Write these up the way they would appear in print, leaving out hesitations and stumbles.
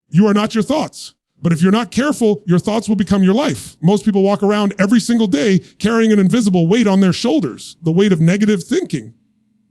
You are not your thoughts. But if you're not careful, your thoughts will become your life. Most people walk around every single day carrying an invisible weight on their shoulders, the weight of negative thinking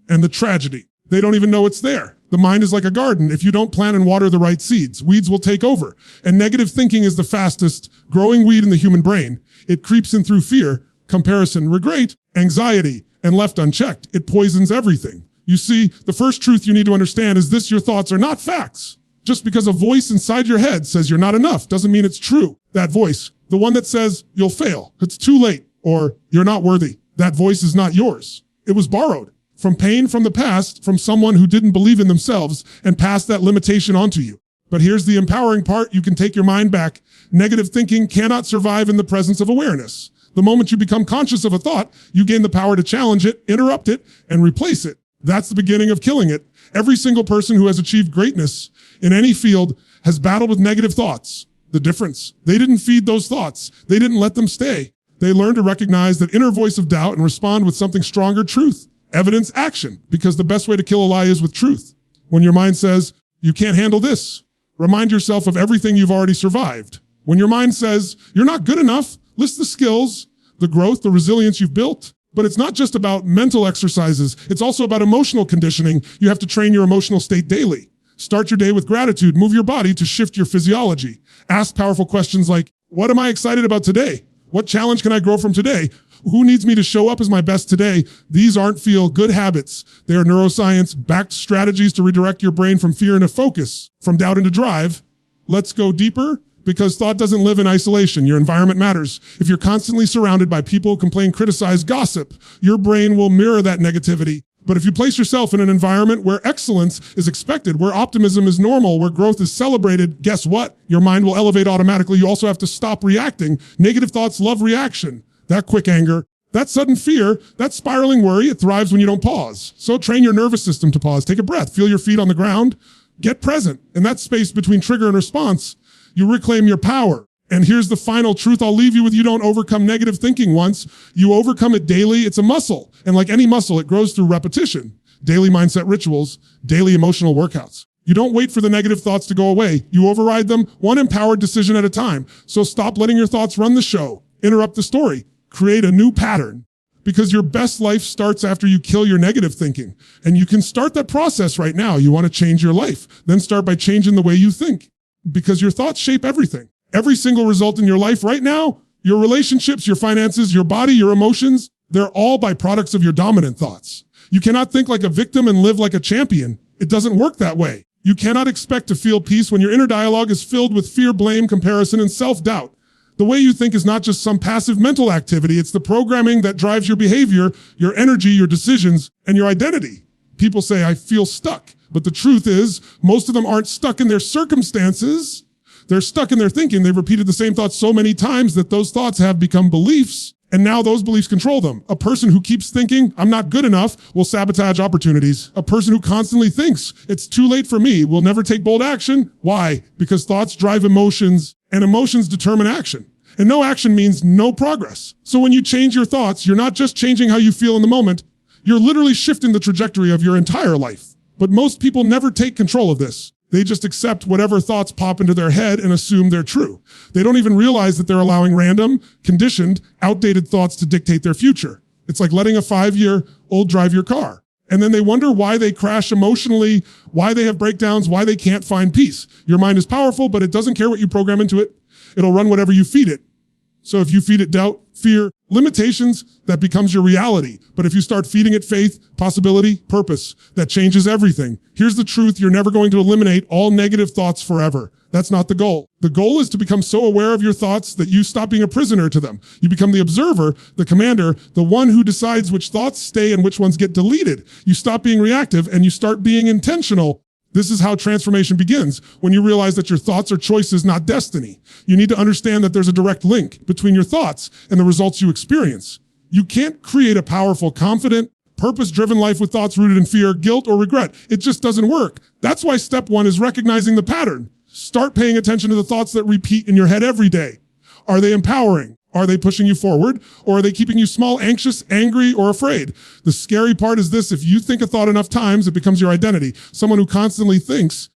and the tragedy. They don't even know it's there. The mind is like a garden. If you don't plant and water the right seeds, weeds will take over. And negative thinking is the fastest growing weed in the human brain. It creeps in through fear, comparison, regret, anxiety, and left unchecked, it poisons everything. You see, the first truth you need to understand is this: your thoughts are not facts. Just because a voice inside your head says you're not enough doesn't mean it's true. That voice, the one that says you'll fail, it's too late, or you're not worthy, that voice is not yours. It was borrowed from pain from the past, from someone who didn't believe in themselves and passed that limitation onto you. But here's the empowering part: you can take your mind back. Negative thinking cannot survive in the presence of awareness. The moment you become conscious of a thought, you gain the power to challenge it, interrupt it, and replace it. That's the beginning of killing it. Every single person who has achieved greatness in any field has battled with negative thoughts. The difference: they didn't feed those thoughts. They didn't let them stay. They learned to recognize that inner voice of doubt and respond with something stronger: truth, evidence, action. Because the best way to kill a lie is with truth. When your mind says, you can't handle this, remind yourself of everything you've already survived. When your mind says, you're not good enough, list the skills, the growth, the resilience you've built. But it's not just about mental exercises. It's also about emotional conditioning. You have to train your emotional state daily. Start your day with gratitude. Move your body to shift your physiology. Ask powerful questions like, what am I excited about today? What challenge can I grow from today? Who needs me to show up as my best today? These aren't feel-good habits. They are neuroscience-backed strategies to redirect your brain from fear into focus, from doubt into drive. Let's go deeper, because thought doesn't live in isolation. Your environment matters. If you're constantly surrounded by people who complain, criticize, gossip, your brain will mirror that negativity. But if you place yourself in an environment where excellence is expected, where optimism is normal, where growth is celebrated, guess what? Your mind will elevate automatically. You also have to stop reacting. Negative thoughts love reaction. That quick anger, that sudden fear, that spiraling worry, it thrives when you don't pause. So train your nervous system to pause. Take a breath. Feel your feet on the ground. Get present. In that space between trigger and response, you reclaim your power. And here's the final truth I'll leave you with. You don't overcome negative thinking once. You overcome it daily. It's a muscle. And like any muscle, it grows through repetition. Daily mindset rituals, daily emotional workouts. You don't wait for the negative thoughts to go away. You override them one empowered decision at a time. So stop letting your thoughts run the show. Interrupt the story. Create a new pattern. Because your best life starts after you kill your negative thinking. And you can start that process right now. You want to change your life. Then start by changing the way you think. Because your thoughts shape everything. Every single result in your life right now, your relationships, your finances, your body, your emotions, they're all byproducts of your dominant thoughts. You cannot think like a victim and live like a champion. It doesn't work that way. You cannot expect to feel peace when your inner dialogue is filled with fear, blame, comparison, and self-doubt. The way you think is not just some passive mental activity. It's the programming that drives your behavior, your energy, your decisions, and your identity. People say, I feel stuck. But the truth is, most of them aren't stuck in their circumstances. They're stuck in their thinking. They've repeated the same thoughts so many times that those thoughts have become beliefs, and now those beliefs control them. A person who keeps thinking, I'm not good enough, will sabotage opportunities. A person who constantly thinks, it's too late for me, will never take bold action. Why? Because thoughts drive emotions, and emotions determine action. And no action means no progress. So when you change your thoughts, you're not just changing how you feel in the moment, you're literally shifting the trajectory of your entire life. But most people never take control of this. They just accept whatever thoughts pop into their head and assume they're true. They don't even realize that they're allowing random, conditioned, outdated thoughts to dictate their future. It's like letting a 5-year-old drive your car. And then they wonder why they crash emotionally, why they have breakdowns, why they can't find peace. Your mind is powerful, but it doesn't care what you program into it. It'll run whatever you feed it. So if you feed it doubt, fear, limitations, that becomes your reality. But if you start feeding it faith, possibility, purpose, that changes everything. Here's the truth. You're never going to eliminate all negative thoughts forever. That's not the goal. The goal is to become so aware of your thoughts that you stop being a prisoner to them. You become the observer, the commander, the one who decides which thoughts stay and which ones get deleted. You stop being reactive and you start being intentional. This is how transformation begins, when you realize that your thoughts are choices, not destiny. You need to understand that there's a direct link between your thoughts and the results you experience. You can't create a powerful, confident, purpose-driven life with thoughts rooted in fear, guilt, or regret. It just doesn't work. That's why step 1 is recognizing the pattern. Start paying attention to the thoughts that repeat in your head every day. Are they empowering? Are they pushing you forward? Or are they keeping you small, anxious, angry, or afraid? The scary part is this: if you think a thought enough times, it becomes your identity. Someone who constantly thinks,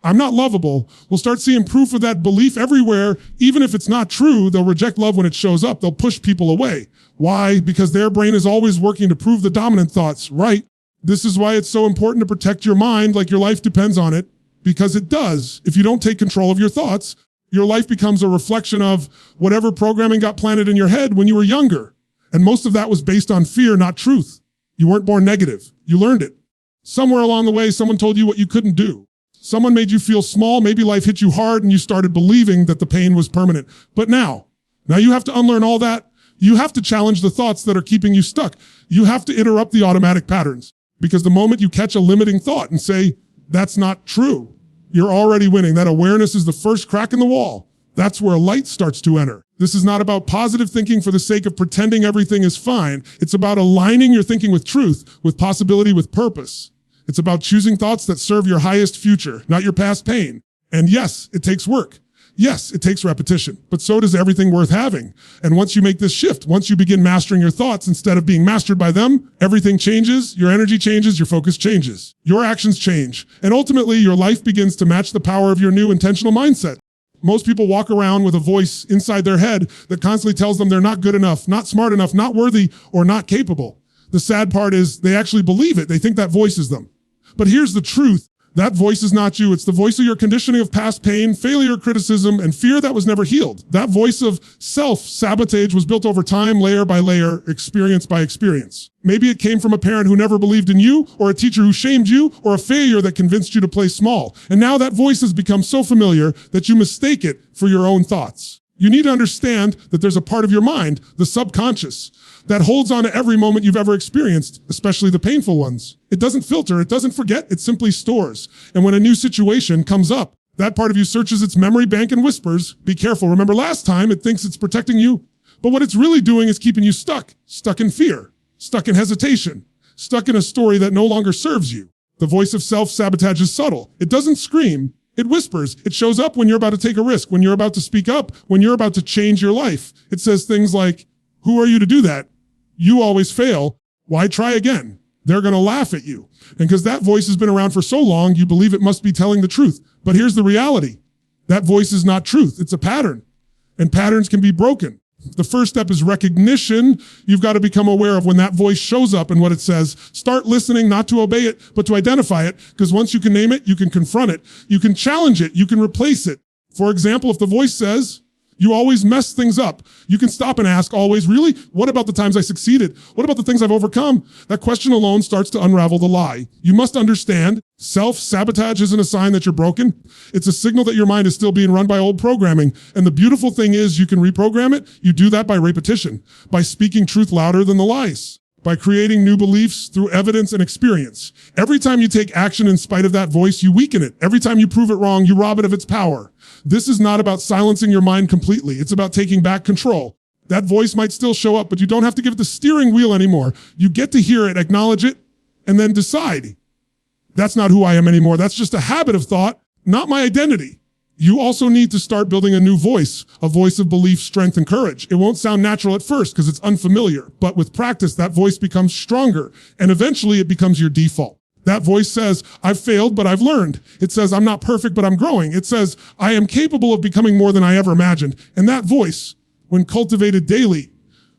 I'm not lovable, will start seeing proof of that belief everywhere. Even if it's not true, they'll reject love when it shows up. They'll push people away. Why? Because their brain is always working to prove the dominant thoughts right. This is why it's so important to protect your mind like your life depends on it, because it does. If you don't take control of your thoughts, your life becomes a reflection of whatever programming got planted in your head when you were younger. And most of that was based on fear, not truth. You weren't born negative. You learned it. Somewhere along the way, someone told you what you couldn't do. Someone made you feel small. Maybe life hit you hard and you started believing that the pain was permanent. But now you have to unlearn all that. You have to challenge the thoughts that are keeping you stuck. You have to interrupt the automatic patterns, because the moment you catch a limiting thought and say, that's not true, you're already winning. That awareness is the first crack in the wall. That's where light starts to enter. This is not about positive thinking for the sake of pretending everything is fine. It's about aligning your thinking with truth, with possibility, with purpose. It's about choosing thoughts that serve your highest future, not your past pain. And yes, it takes work. Yes, it takes repetition, but so does everything worth having. And once you make this shift, once you begin mastering your thoughts instead of being mastered by them, everything changes, your energy changes, your focus changes, your actions change, and ultimately your life begins to match the power of your new intentional mindset. Most people walk around with a voice inside their head that constantly tells them they're not good enough, not smart enough, not worthy, or not capable. The sad part is they actually believe it. They think that voice is them. But here's the truth. That voice is not you. It's the voice of your conditioning of past pain, failure, criticism, and fear that was never healed. That voice of self-sabotage was built over time, layer by layer, experience by experience. Maybe it came from a parent who never believed in you, or a teacher who shamed you, or a failure that convinced you to play small. And now that voice has become so familiar that you mistake it for your own thoughts. You need to understand that there's a part of your mind, the subconscious, that holds on to every moment you've ever experienced, especially the painful ones. It doesn't filter, it doesn't forget, it simply stores. And when a new situation comes up, that part of you searches its memory bank and whispers, be careful, remember last time, it thinks it's protecting you. But what it's really doing is keeping you stuck in fear, stuck in hesitation, stuck in a story that no longer serves you. The voice of self-sabotage is subtle. It doesn't scream. It whispers. It shows up when you're about to take a risk, when you're about to speak up, when you're about to change your life. It says things like, who are you to do that? You always fail. Why try again? They're going to laugh at you. And because that voice has been around for so long, you believe it must be telling the truth. But here's the reality. That voice is not truth. It's a pattern. And patterns can be broken. The first step is recognition. You've got to become aware of when that voice shows up and what it says. Start listening, not to obey it, but to identify it. Because once you can name it, you can confront it. You can challenge it. You can replace it. For example, if the voice says, you always mess things up, you can stop and ask always, really? What about the times I succeeded? What about the things I've overcome? That question alone starts to unravel the lie. You must understand, self-sabotage isn't a sign that you're broken. It's a signal that your mind is still being run by old programming. And the beautiful thing is you can reprogram it. You do that by repetition, by speaking truth louder than the lies, by creating new beliefs through evidence and experience. Every time you take action in spite of that voice, you weaken it. Every time you prove it wrong, you rob it of its power. This is not about silencing your mind completely. It's about taking back control. That voice might still show up, but you don't have to give it the steering wheel anymore. You get to hear it, acknowledge it, and then decide. That's not who I am anymore. That's just a habit of thought, not my identity. You also need to start building a new voice, a voice of belief, strength, and courage. It won't sound natural at first because it's unfamiliar, but with practice, that voice becomes stronger, and eventually it becomes your default. That voice says, I've failed, but I've learned. It says, I'm not perfect, but I'm growing. It says, I am capable of becoming more than I ever imagined. And that voice, when cultivated daily,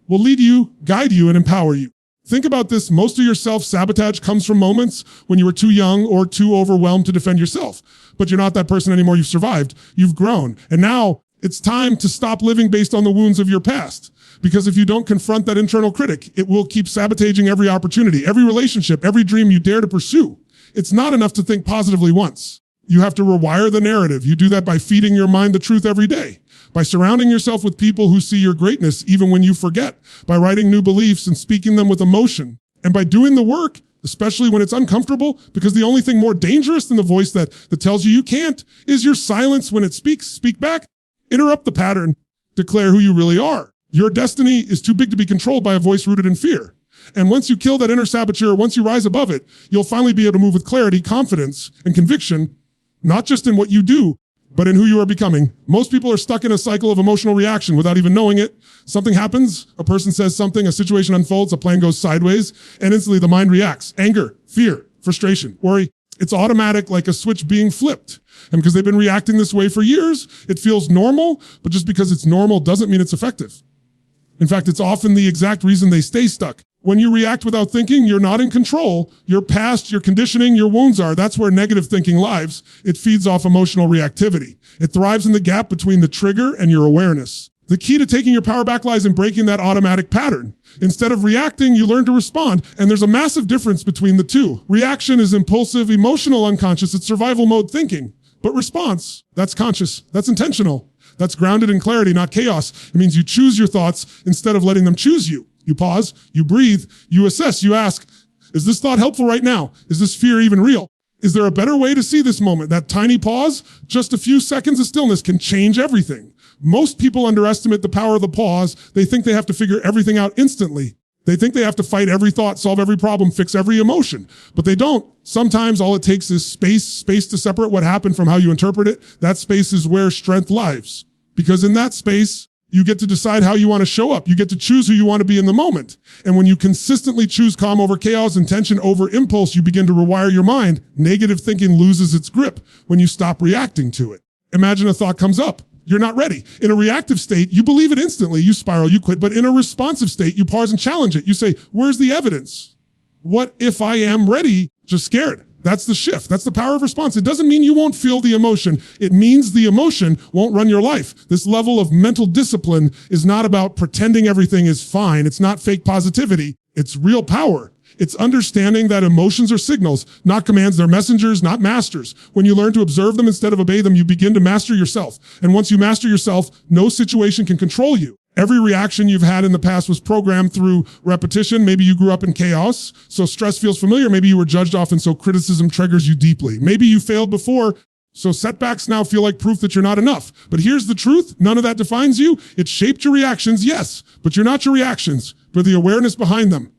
will lead you, guide you, and empower you. Think about this. Most of your self-sabotage comes from moments when you were too young or too overwhelmed to defend yourself. But you're not that person anymore. You've survived. You've grown. And now it's time to stop living based on the wounds of your past. Because if you don't confront that internal critic, it will keep sabotaging every opportunity, every relationship, every dream you dare to pursue. It's not enough to think positively once. You have to rewire the narrative. You do that by feeding your mind the truth every day, by surrounding yourself with people who see your greatness even when you forget, by writing new beliefs and speaking them with emotion, and by doing the work, especially when it's uncomfortable, because the only thing more dangerous than the voice that tells you can't is your silence when it speaks. Speak back, interrupt the pattern, declare who you really are. Your destiny is too big to be controlled by a voice rooted in fear. And once you kill that inner saboteur, once you rise above it, you'll finally be able to move with clarity, confidence, and conviction, not just in what you do, but in who you are becoming. Most people are stuck in a cycle of emotional reaction without even knowing it. Something happens, a person says something, a situation unfolds, a plan goes sideways, and instantly the mind reacts. Anger, fear, frustration, worry. It's automatic, like a switch being flipped. And because they've been reacting this way for years, it feels normal, but just because it's normal doesn't mean it's effective. In fact, it's often the exact reason they stay stuck. When you react without thinking, you're not in control. Your past, your conditioning, your wounds are. That's where negative thinking lives. It feeds off emotional reactivity. It thrives in the gap between the trigger and your awareness. The key to taking your power back lies in breaking that automatic pattern. Instead of reacting, you learn to respond. And there's a massive difference between the two. Reaction is impulsive, emotional, unconscious. It's survival mode thinking. But response, that's conscious. That's intentional. That's grounded in clarity, not chaos. It means you choose your thoughts instead of letting them choose you. You pause, you breathe, you assess, you ask, is this thought helpful right now? Is this fear even real? Is there a better way to see this moment? That tiny pause, just a few seconds of stillness can change everything. Most people underestimate the power of the pause. They think they have to figure everything out instantly. They think they have to fight every thought, solve every problem, fix every emotion, but they don't. Sometimes all it takes is space to separate what happened from how you interpret it. That space is where strength lies, because in that space, you get to decide how you want to show up. You get to choose who you want to be in the moment. And when you consistently choose calm over chaos and tension over impulse, you begin to rewire your mind. Negative thinking loses its grip when you stop reacting to it. Imagine a thought comes up. You're not ready. In a reactive state, you believe it instantly. You spiral, you quit. But in a responsive state, you pause and challenge it. You say, where's the evidence? What if I am ready, just scared? That's the shift. That's the power of response. It doesn't mean you won't feel the emotion. It means the emotion won't run your life. This level of mental discipline is not about pretending everything is fine. It's not fake positivity. It's real power. It's understanding that emotions are signals, not commands. They're messengers, not masters. When you learn to observe them instead of obey them, you begin to master yourself. And once you master yourself, no situation can control you. Every reaction you've had in the past was programmed through repetition. Maybe you grew up in chaos, so stress feels familiar. Maybe you were judged often, so criticism triggers you deeply. Maybe you failed before, so setbacks now feel like proof that you're not enough. But here's the truth. None of that defines you. It shaped your reactions, yes, but you're not your reactions, but the awareness behind them.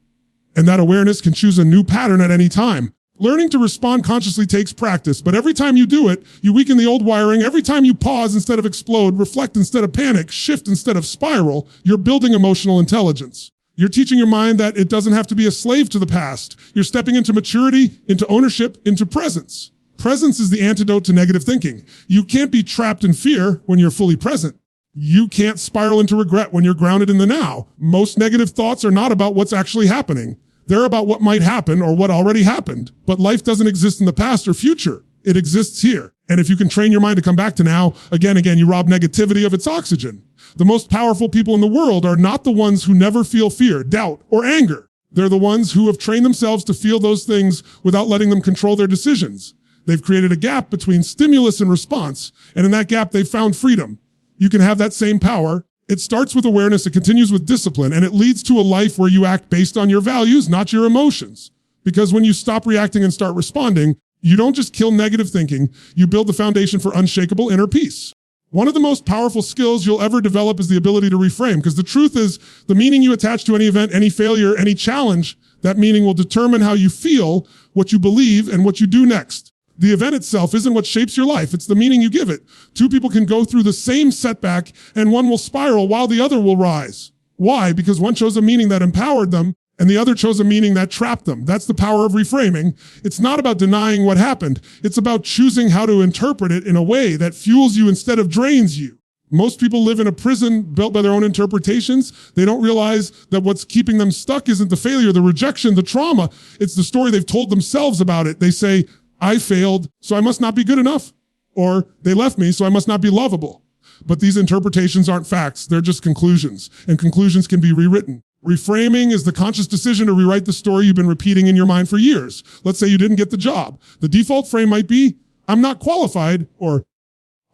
And that awareness can choose a new pattern at any time. Learning to respond consciously takes practice, but every time you do it, you weaken the old wiring. Every time you pause instead of explode, reflect instead of panic, shift instead of spiral, you're building emotional intelligence. You're teaching your mind that it doesn't have to be a slave to the past. You're stepping into maturity, into ownership, into presence. Presence is the antidote to negative thinking. You can't be trapped in fear when you're fully present. You can't spiral into regret when you're grounded in the now. Most negative thoughts are not about what's actually happening. They're about what might happen or what already happened. But life doesn't exist in the past or future. It exists here. And if you can train your mind to come back to now, again, you rob negativity of its oxygen. The most powerful people in the world are not the ones who never feel fear, doubt, or anger. They're the ones who have trained themselves to feel those things without letting them control their decisions. They've created a gap between stimulus and response. And in that gap, they've found freedom. You can have that same power. It starts with awareness, it continues with discipline, and it leads to a life where you act based on your values, not your emotions. Because when you stop reacting and start responding, you don't just kill negative thinking, you build the foundation for unshakable inner peace. One of the most powerful skills you'll ever develop is the ability to reframe, because the truth is, the meaning you attach to any event, any failure, any challenge, that meaning will determine how you feel, what you believe, and what you do next. The event itself isn't what shapes your life. It's the meaning you give it. Two people can go through the same setback and one will spiral while the other will rise. Why? Because one chose a meaning that empowered them and the other chose a meaning that trapped them. That's the power of reframing. It's not about denying what happened. It's about choosing how to interpret it in a way that fuels you instead of drains you. Most people live in a prison built by their own interpretations. They don't realize that what's keeping them stuck isn't the failure, the rejection, the trauma. It's the story they've told themselves about it. They say, I failed, so I must not be good enough. Or they left me, so I must not be lovable. But these interpretations aren't facts. They're just conclusions. And conclusions can be rewritten. Reframing is the conscious decision to rewrite the story you've been repeating in your mind for years. Let's say you didn't get the job. The default frame might be, I'm not qualified, or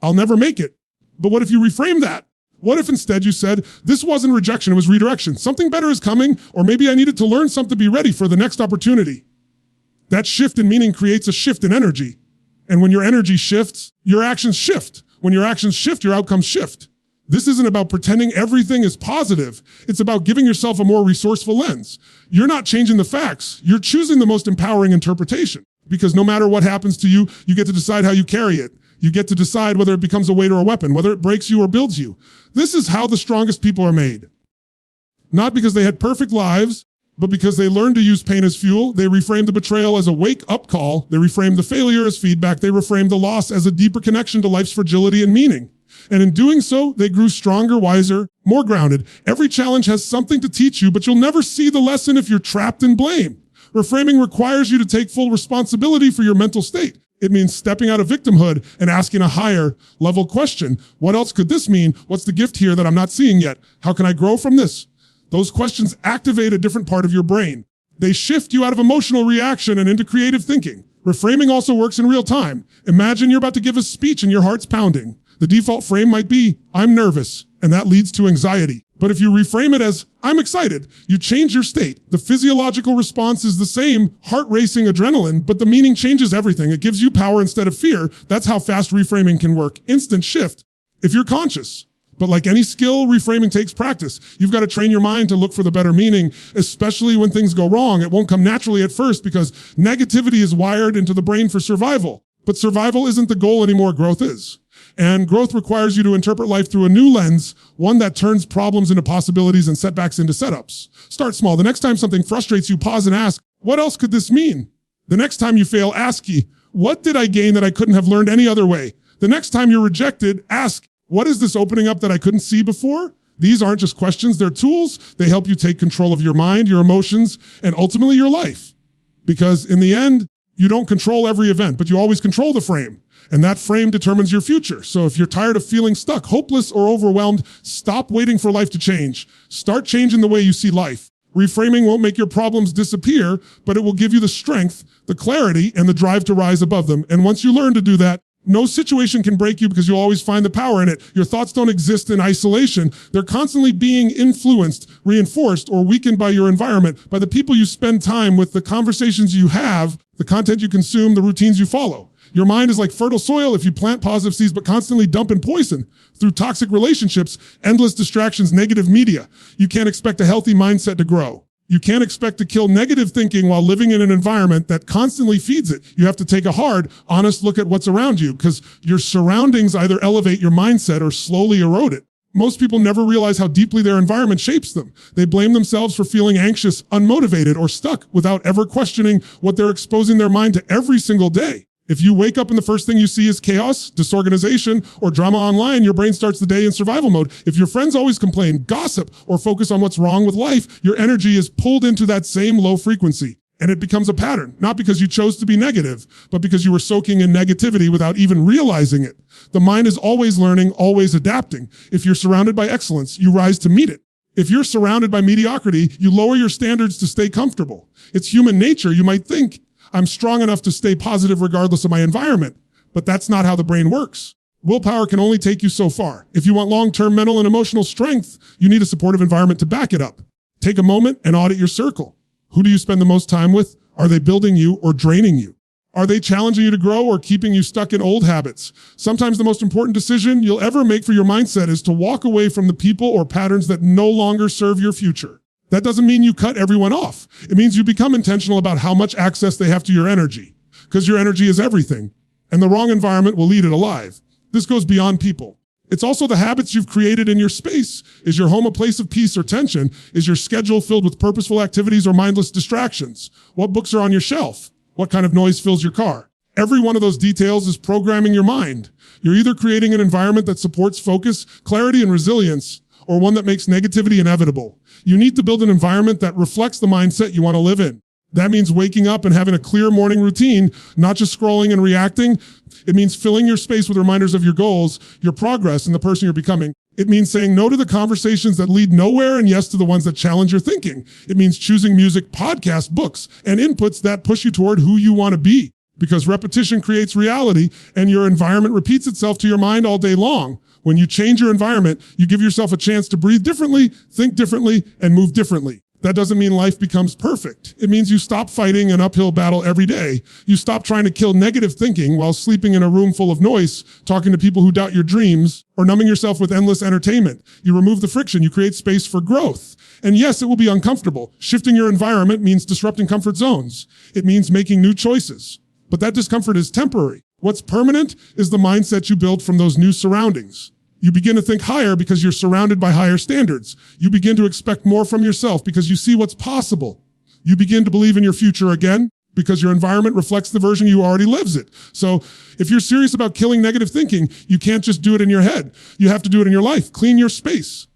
I'll never make it. But what if you reframe that? What if instead you said, this wasn't rejection, it was redirection. Something better is coming, or maybe I needed to learn something to be ready for the next opportunity. That shift in meaning creates a shift in energy. And when your energy shifts, your actions shift. When your actions shift, your outcomes shift. This isn't about pretending everything is positive. It's about giving yourself a more resourceful lens. You're not changing the facts. You're choosing the most empowering interpretation. Because no matter what happens to you, you get to decide how you carry it. You get to decide whether it becomes a weight or a weapon, whether it breaks you or builds you. This is how the strongest people are made. Not because they had perfect lives, But because they learned to use pain as fuel, they reframed the betrayal as a wake-up call. They reframed the failure as feedback. They reframed the loss as a deeper connection to life's fragility and meaning. And in doing so, they grew stronger, wiser, more grounded. Every challenge has something to teach you, but you'll never see the lesson if you're trapped in blame. Reframing requires you to take full responsibility for your mental state. It means stepping out of victimhood and asking a higher level question. What else could this mean? What's the gift here that I'm not seeing yet? How can I grow from this? Those questions activate a different part of your brain. They shift you out of emotional reaction and into creative thinking. Reframing also works in real time. Imagine you're about to give a speech and your heart's pounding. The default frame might be, I'm nervous, and that leads to anxiety. But if you reframe it as, I'm excited, you change your state. The physiological response is the same, heart-racing adrenaline, but the meaning changes everything. It gives you power instead of fear. That's how fast reframing can work. Instant shift, if you're conscious. But like any skill, reframing takes practice. You've got to train your mind to look for the better meaning, especially when things go wrong. It won't come naturally at first because negativity is wired into the brain for survival. But survival isn't the goal anymore, growth is. And growth requires you to interpret life through a new lens, one that turns problems into possibilities and setbacks into setups. Start small. The next time something frustrates you, pause and ask, what else could this mean? The next time you fail, ask, what did I gain that I couldn't have learned any other way? The next time you're rejected, ask, what is this opening up that I couldn't see before? These aren't just questions, they're tools. They help you take control of your mind, your emotions, and ultimately your life. Because in the end, you don't control every event, but you always control the frame. And that frame determines your future. So if you're tired of feeling stuck, hopeless, or overwhelmed, stop waiting for life to change. Start changing the way you see life. Reframing won't make your problems disappear, but it will give you the strength, the clarity, and the drive to rise above them. And once you learn to do that, no situation can break you because you'll always find the power in it. Your thoughts don't exist in isolation. They're constantly being influenced, reinforced, or weakened by your environment, by the people you spend time with, the conversations you have, the content you consume, the routines you follow. Your mind is like fertile soil if you plant positive seeds but constantly dump in poison through toxic relationships, endless distractions, negative media. You can't expect a healthy mindset to grow. You can't expect to kill negative thinking while living in an environment that constantly feeds it. You have to take a hard, honest look at what's around you because your surroundings either elevate your mindset or slowly erode it. Most people never realize how deeply their environment shapes them. They blame themselves for feeling anxious, unmotivated, or stuck without ever questioning what they're exposing their mind to every single day. If you wake up and the first thing you see is chaos, disorganization, or drama online, your brain starts the day in survival mode. If your friends always complain, gossip, or focus on what's wrong with life, your energy is pulled into that same low frequency. And it becomes a pattern, not because you chose to be negative, but because you were soaking in negativity without even realizing it. The mind is always learning, always adapting. If you're surrounded by excellence, you rise to meet it. If you're surrounded by mediocrity, you lower your standards to stay comfortable. It's human nature. You might think, I'm strong enough to stay positive regardless of my environment, but that's not how the brain works. Willpower can only take you so far. If you want long-term mental and emotional strength, you need a supportive environment to back it up. Take a moment and audit your circle. Who do you spend the most time with? Are they building you or draining you? Are they challenging you to grow or keeping you stuck in old habits? Sometimes the most important decision you'll ever make for your mindset is to walk away from the people or patterns that no longer serve your future. That doesn't mean you cut everyone off. It means you become intentional about how much access they have to your energy, because your energy is everything, and the wrong environment will eat it alive. This goes beyond people. It's also the habits you've created in your space. Is your home a place of peace or tension? Is your schedule filled with purposeful activities or mindless distractions? What books are on your shelf? What kind of noise fills your car? Every one of those details is programming your mind. You're either creating an environment that supports focus, clarity, and resilience, or one that makes negativity inevitable. You need to build an environment that reflects the mindset you want to live in. That means waking up and having a clear morning routine, not just scrolling and reacting. It means filling your space with reminders of your goals, your progress, and the person you're becoming. It means saying no to the conversations that lead nowhere and yes to the ones that challenge your thinking. It means choosing music, podcasts, books, and inputs that push you toward who you want to be. Because repetition creates reality, and your environment repeats itself to your mind all day long. When you change your environment, you give yourself a chance to breathe differently, think differently, and move differently. That doesn't mean life becomes perfect. It means you stop fighting an uphill battle every day. You stop trying to kill negative thinking while sleeping in a room full of noise, talking to people who doubt your dreams, or numbing yourself with endless entertainment. You remove the friction. You create space for growth. And yes, it will be uncomfortable. Shifting your environment means disrupting comfort zones. It means making new choices. But that discomfort is temporary. What's permanent is the mindset you build from those new surroundings. You begin to think higher because you're surrounded by higher standards. You begin to expect more from yourself because you see what's possible. You begin to believe in your future again because your environment reflects the version you already lives it. So if you're serious about killing negative thinking, you can't just do it in your head. You have to do it in your life. Clean your space,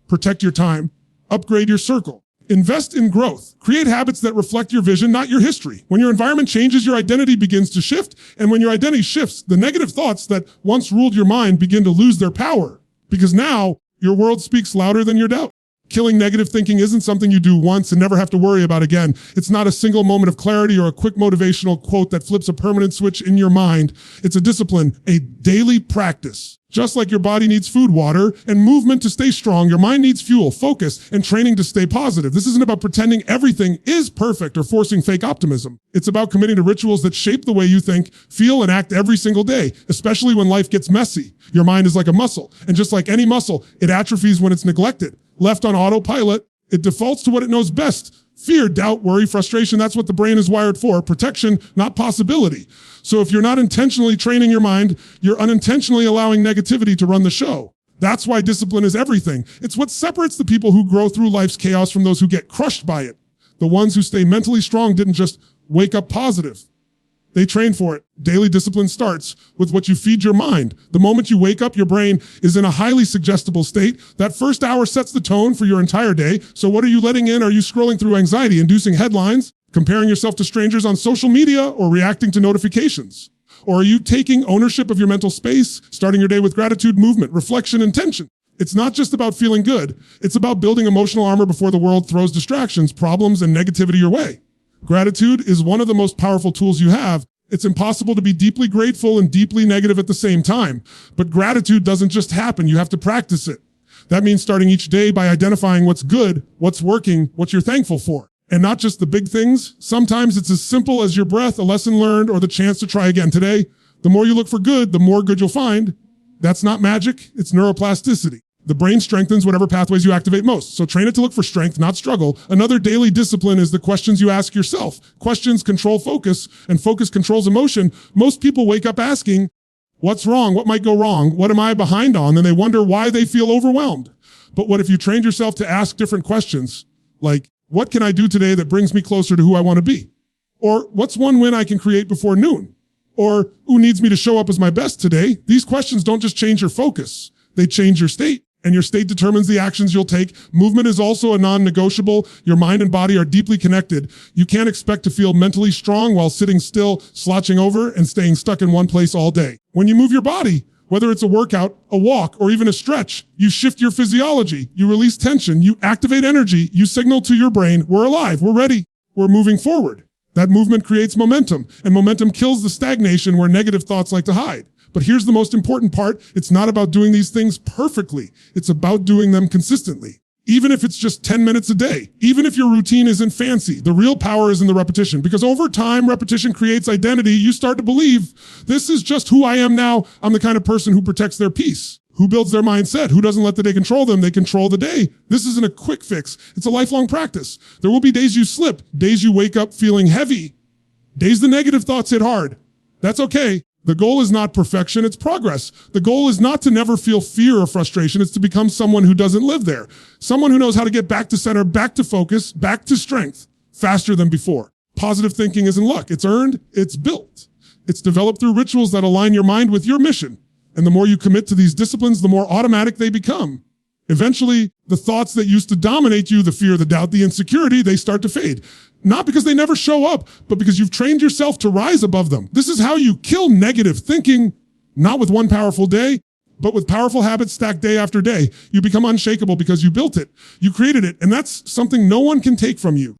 protect your time, upgrade your circle. Invest in growth. Create habits that reflect your vision, not your history. When your environment changes, your identity begins to shift. And when your identity shifts, the negative thoughts that once ruled your mind begin to lose their power. Because now your world speaks louder than your doubt. Killing negative thinking isn't something you do once and never have to worry about again. It's not a single moment of clarity or a quick motivational quote that flips a permanent switch in your mind. It's a discipline, a daily practice. Just like your body needs food, water, and movement to stay strong, your mind needs fuel, focus, and training to stay positive. This isn't about pretending everything is perfect or forcing fake optimism. It's about committing to rituals that shape the way you think, feel, and act every single day, especially when life gets messy. Your mind is like a muscle, and just like any muscle, it atrophies when it's neglected. Left on autopilot, it defaults to what it knows best. Fear, doubt, worry, frustration, that's what the brain is wired for. Protection, not possibility. So if you're not intentionally training your mind, you're unintentionally allowing negativity to run the show. That's why discipline is everything. It's what separates the people who grow through life's chaos from those who get crushed by it. The ones who stay mentally strong didn't just wake up positive. They train for it. Daily discipline starts with what you feed your mind. The moment you wake up, your brain is in a highly suggestible state. That first hour sets the tone for your entire day. So what are you letting in? Are you scrolling through anxiety-inducing headlines, comparing yourself to strangers on social media, or reacting to notifications? Or are you taking ownership of your mental space, starting your day with gratitude, movement, reflection, intention? It's not just about feeling good. It's about building emotional armor before the world throws distractions, problems, and negativity your way. Gratitude is one of the most powerful tools you have. It's impossible to be deeply grateful and deeply negative at the same time. But gratitude doesn't just happen. You have to practice it. That means starting each day by identifying what's good, what's working, what you're thankful for. And not just the big things. Sometimes it's as simple as your breath, a lesson learned, or the chance to try again today. The more you look for good, the more good you'll find. That's not magic. It's neuroplasticity. The brain strengthens whatever pathways you activate most. So train it to look for strength, not struggle. Another daily discipline is the questions you ask yourself. Questions control focus, and focus controls emotion. Most people wake up asking, what's wrong? What might go wrong? What am I behind on? And they wonder why they feel overwhelmed. But what if you trained yourself to ask different questions? Like, what can I do today that brings me closer to who I want to be? Or what's one win I can create before noon? Or who needs me to show up as my best today? These questions don't just change your focus. They change your state. And your state determines the actions you'll take. Movement is also a non-negotiable. Your mind and body are deeply connected. You can't expect to feel mentally strong while sitting still, slouching over, and staying stuck in one place all day. When you move your body, whether it's a workout, a walk, or even a stretch, you shift your physiology, you release tension, you activate energy, you signal to your brain, we're alive, we're ready, we're moving forward. That movement creates momentum, and momentum kills the stagnation where negative thoughts like to hide. But here's the most important part. It's not about doing these things perfectly. It's about doing them consistently. Even if it's just 10 minutes a day, even if your routine isn't fancy, the real power is in the repetition. Because over time, repetition creates identity. You start to believe, this is just who I am now. I'm the kind of person who protects their peace, who builds their mindset, who doesn't let the day control them. They control the day. This isn't a quick fix. It's a lifelong practice. There will be days you slip, days you wake up feeling heavy, days the negative thoughts hit hard. That's okay. The goal is not perfection, it's progress. The goal is not to never feel fear or frustration, it's to become someone who doesn't live there. Someone who knows how to get back to center, back to focus, back to strength, faster than before. Positive thinking isn't luck, it's earned, it's built. It's developed through rituals that align your mind with your mission. And the more you commit to these disciplines, the more automatic they become. Eventually, the thoughts that used to dominate you, the fear, the doubt, the insecurity, they start to fade. Not because they never show up, but because you've trained yourself to rise above them. This is how you kill negative thinking, not with one powerful day, but with powerful habits stacked day after day. You become unshakable because you built it. You created it, and that's something no one can take from you.